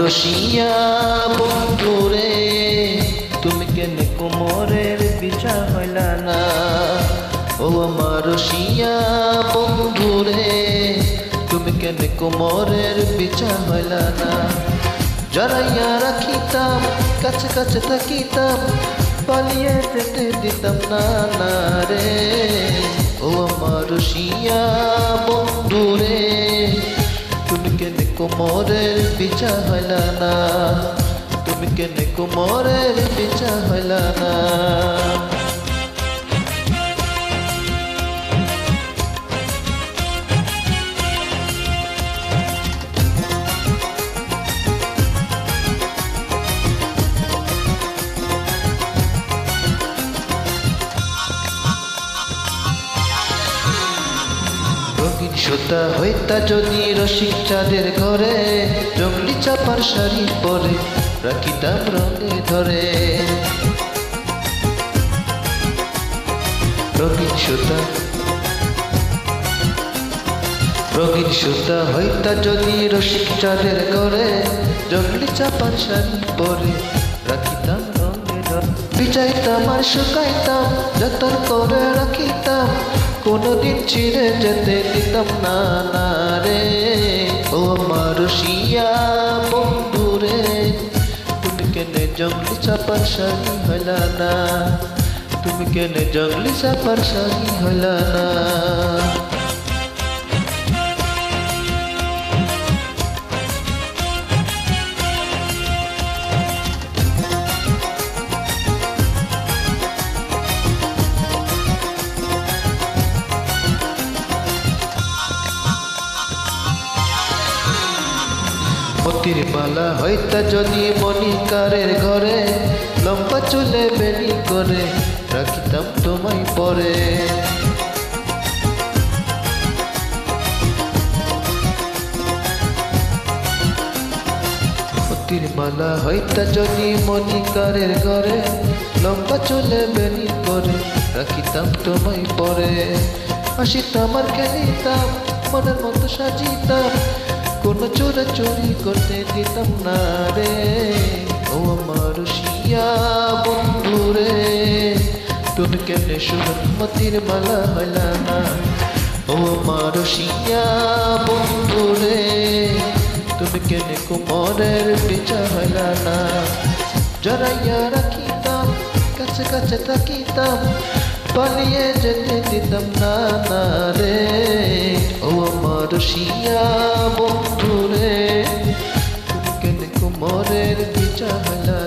রসিয়া বন্ধুরে তুমি কেন কোমরের বিচা হইলা না। ও আমার রসিয়া বন্ধুরে তুমি কেন কোমরের বিচা হইলা না। জড়াইয়া রাখিতাম কাছে কাছে থাকিতাম পালিয়ে যেতে দিতাম না না রে। ও আমার রসিয়া বন্ধুরে তুমি কেন কোমরের বিচা হইলা না। তুমি কেন কোমরের বিচা হইলা না। রঙিন সুতা হইতা যদি রসিক চাঁদের ঘরে জঙ্গলি চাপার শাড়ি পরে রাখিতাম রঙে ধরে। রঙিন সুতা হইতা যদি রসিক চাঁদের ঘরে জঙ্গলি চাপার শাড়ি পরে রাখিতাম রঙে ধরে। ভিজাইতাম আর শুকাইতাম যতন করে রাখিতাম কোনদিন ছিঁড়ে যেতে দিতাম না না রে। ও আমার রসিয়া বন্ধুরে তুমি কেন জঙ্গলি চাপার শাড়ি হইলা না। তুমি কেন জঙ্গলি চাপার শাড়ি হইলা না। মতির মালা হইতা যদি মনিকারের ঘরে লম্বা চুলে বেনি করে রাখিতাম তোমায় পরে। মতির মালা হইতা যদি মনিকারের ঘরে লম্বা চুলে বেনি করে রাখিতাম তোমায় পরে। আসিতাম আর খেলিতাম মনের মতো সাজিতাম কোনো চোরাচুরি করতে দিতাম না রে। ও আমার রসিয়া বন্ধুরে তুমি কেমনে সুরমতির মালা হইলা না। ও আমার রসিয়া বন্ধুরে তুমি কেমনে কোমরের বিচা হইলা না। জড়াইয়া রাখিতাম কাছে কাছে থাকিতাম পালিয়ে যেতে দিতাম না না রে। ও আমার রসিয়া বন্ধুরে তুমি কেন কোমরের বিচা হইলা